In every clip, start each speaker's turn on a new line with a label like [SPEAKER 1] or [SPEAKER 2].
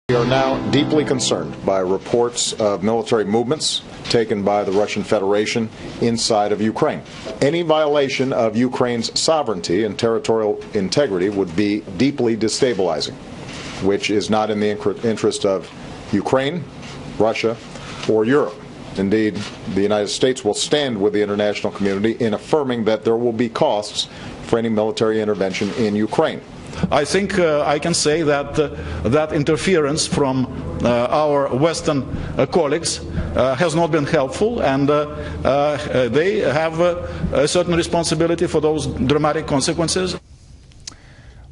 [SPEAKER 1] We are now deeply concerned by reports of military movements taken by the Russian Federation inside of Ukraine. Any violation of Ukraine's sovereignty and territorial integrity would be deeply destabilizing, which is not in the interest of Ukraine, Russia, or Europe. Indeed, the United States will stand with the international community in affirming that there will be costs for any military intervention in Ukraine.
[SPEAKER 2] I think I can say that that interference from our Western colleagues has not been helpful, and they have a certain responsibility for those dramatic consequences.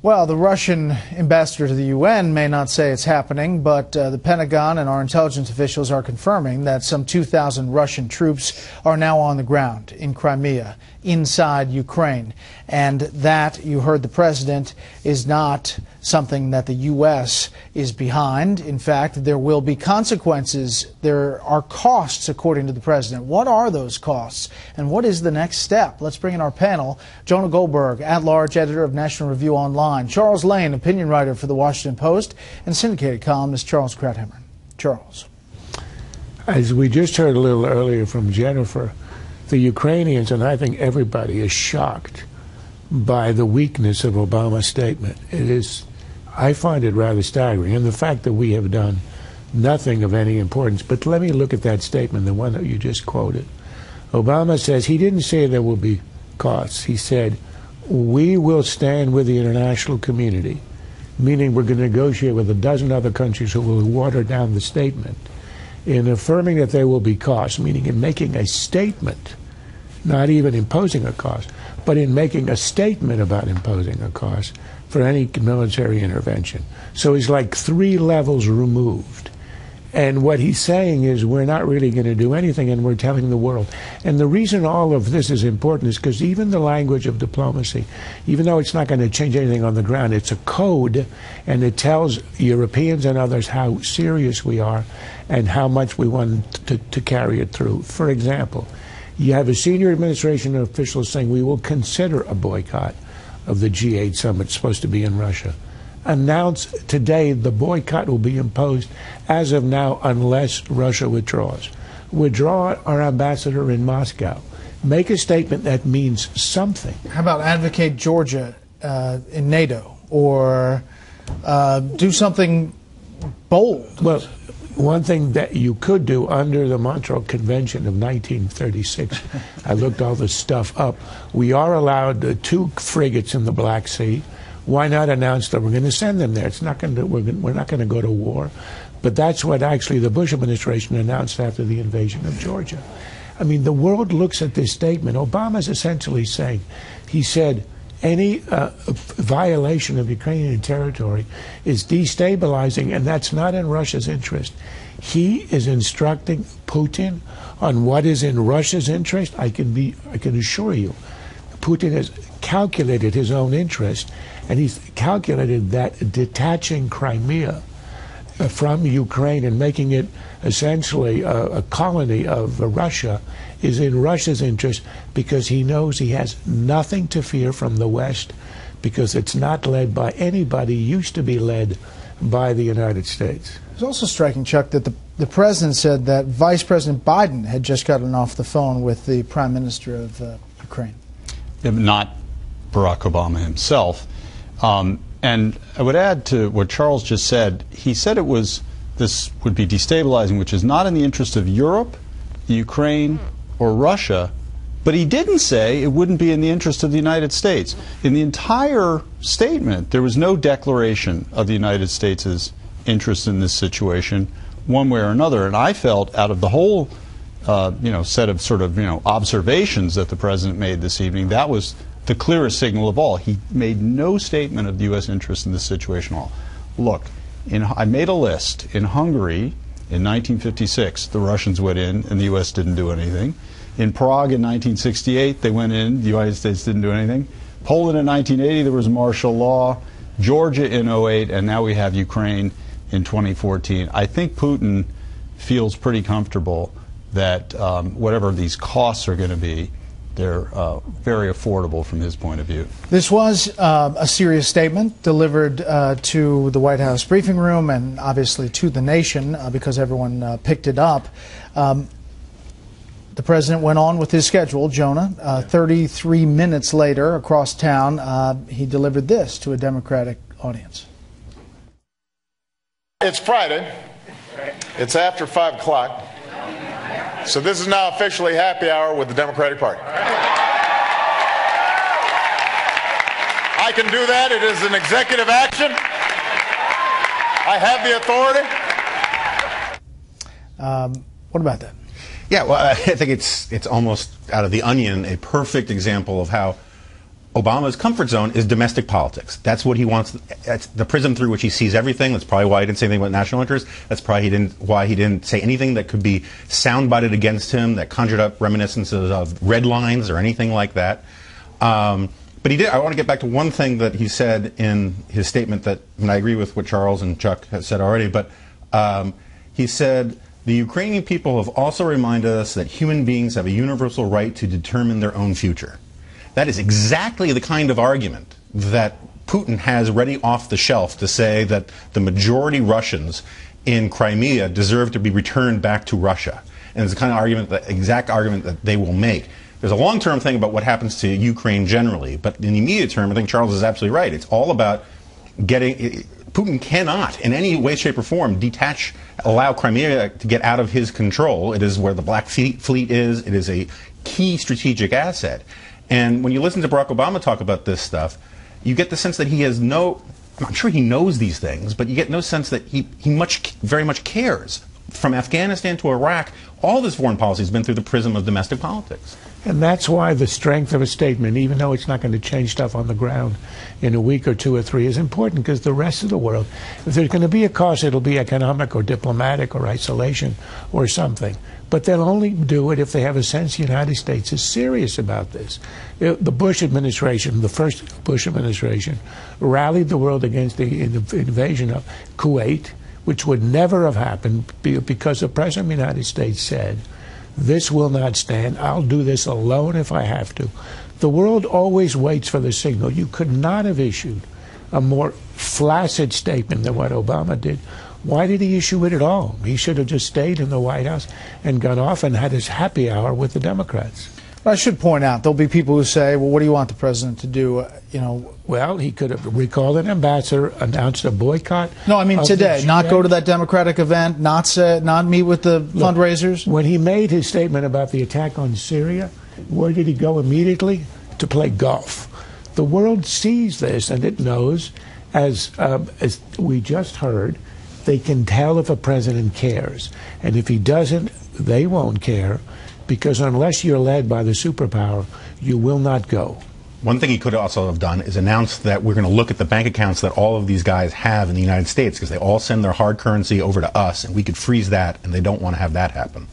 [SPEAKER 3] Well, the Russian ambassador to the UN may not say it's happening, but the Pentagon and our intelligence officials are confirming that some 2,000 Russian troops are now on the ground in Crimea, inside Ukraine. And that, you heard the president, is not something that the U.S. is behind. In fact, there will be consequences. There are costs, according to the president. What are those costs? And what is the next step? Let's bring in our panel. Jonah Goldberg, at-large editor of National Review Online. Charles Lane, opinion writer for The Washington Post. And syndicated columnist Charles Krauthammer. Charles.
[SPEAKER 4] As we just heard a little earlier from Jennifer, the Ukrainians, and I think everybody, is shocked by the weakness of Obama's statement. It is, I find it rather staggering, and the fact that we have done nothing of any importance. But let me look at that statement, the one that you just quoted. Obama says he didn't say there will be costs. He said, we will stand with the international community, meaning we're going to negotiate with a dozen other countries who will water down the statement, in affirming that there will be costs, meaning in making a statement, not even imposing a cost, but in making a statement about imposing a cost for any military intervention. So he's like 3 levels removed. And what he's saying is we're not really going to do anything, and we're telling the world. And the reason all of this is important is because even the language of diplomacy, even though it's not going to change anything on the ground, it's a code, and it tells Europeans and others how serious we are and how much we want to carry it through. For example, you have a senior administration official saying we will consider a boycott of the G8 summit supposed to be in Russia. Announce today the boycott will be imposed as of now unless Russia withdraws. Withdraw our ambassador in Moscow. Make a statement that means something.
[SPEAKER 3] How about advocate Georgia in NATO, or do something bold?
[SPEAKER 4] Well, one thing that you could do under the Montreal Convention of 1936, I looked all this stuff up, we are allowed 2 frigates in the Black Sea. Why not announce that we're going to send them there? It's not going to, we're not going to go to war. But that's what actually the Bush administration announced after the invasion of Georgia. I mean, the world looks at this statement. Obama's essentially saying, he said, any violation of Ukrainian territory is destabilizing, and that's not in Russia's interest. He is instructing Putin on what is in Russia's interest. I can assure you, Putin has calculated his own interest, and he's calculated that detaching Crimea from Ukraine and making it essentially a colony of Russia is in Russia's interest, because he knows he has nothing to fear from the West, because it's not led by anybody used to be led by the United States.
[SPEAKER 3] It's also striking, Chuck, that the president said that Vice President Biden had just gotten off the phone with the Prime Minister of Ukraine.
[SPEAKER 5] Not Barack Obama himself. And I would add to what Charles just said, he said this would be destabilizing, which is not in the interest of Europe, Ukraine, or Russia, but he didn't say it wouldn't be in the interest of the United States. In the entire statement, there was no declaration of the United States' interest in this situation, one way or another. And I felt, out of the whole set of observations that the president made this evening, that was the clearest signal of all. He made no statement of the U.S. interest in this situation at all. Look, I made a list. In Hungary, in 1956, the Russians went in and the U.S. didn't do anything. In Prague in 1968, they went in, the United States didn't do anything. Poland in 1980, there was martial law. Georgia in 2008, and now we have Ukraine in 2014. I think Putin feels pretty comfortable that whatever these costs are going to be, they're very affordable from his point of view.
[SPEAKER 3] This was a serious statement delivered to the White House briefing room and obviously to the nation because everyone picked it up. The president went on with his schedule, Jonah. 33 minutes later, across town, he delivered this to a Democratic audience.
[SPEAKER 1] It's Friday. It's after 5 o'clock. So this is now officially happy hour with the Democratic Party. I can do that. It is an executive action. I have the authority.
[SPEAKER 3] What about that?
[SPEAKER 6] Yeah, well, I think it's almost out of the Onion, a perfect example of how Obama's comfort zone is domestic politics. That's what he wants. That's the prism through which he sees everything. That's probably why he didn't say anything about national interest. That's probably why he didn't say anything that could be soundbited against him, that conjured up reminiscences of red lines or anything like that. But he did. I want to get back to one thing that he said in his statement and I agree with what Charles and Chuck have said already, but he said, "The Ukrainian people have also reminded us that human beings have a universal right to determine their own future." That is exactly the kind of argument that Putin has ready off the shelf to say that the majority Russians in Crimea deserve to be returned back to Russia. And it's the kind of argument, the exact argument that they will make. There's a long-term thing about what happens to Ukraine generally, but in the immediate term, I think Charles is absolutely right. It's all about Putin cannot, in any way, shape, or form, allow Crimea to get out of his control. It is where the Black Fleet is. It is a key strategic asset. And when you listen to Barack Obama talk about this stuff, you get the sense that he has I'm not sure he knows these things, but you get no sense that he very much cares. From Afghanistan to Iraq, all this foreign policy has been through the prism of domestic politics.
[SPEAKER 4] And that's why the strength of a statement, even though it's not going to change stuff on the ground in a week or 2 or 3, is important, because the rest of the world, if there's going to be a cost, it'll be economic or diplomatic or isolation or something. But they'll only do it if they have a sense the United States is serious about this. The Bush administration, the first Bush administration, rallied the world against the invasion of Kuwait, which would never have happened because the President of the United States said, "This will not stand. I'll do this alone if I have to." The world always waits for the signal. You could not have issued a more flaccid statement than what Obama did. Why did he issue it at all? He should have just stayed in the White House and gone off and had his happy hour with the Democrats.
[SPEAKER 3] I should point out, there'll be people who say, well, what do you want the president to do?
[SPEAKER 4] Well, he could have recalled an ambassador, announced a boycott.
[SPEAKER 3] No, I mean today, not go to that Democratic event, not meet with the fundraisers.
[SPEAKER 4] When he made his statement about the attack on Syria, where did he go immediately? To play golf. The world sees this, and it knows, as we just heard, they can tell if a president cares. And if he doesn't, they won't care, because unless you're led by the superpower, you will not go.
[SPEAKER 6] One thing he could also have done is announced that we're going to look at the bank accounts that all of these guys have in the United States, because they all send their hard currency over to us, and we could freeze that, and they don't want to have that happen.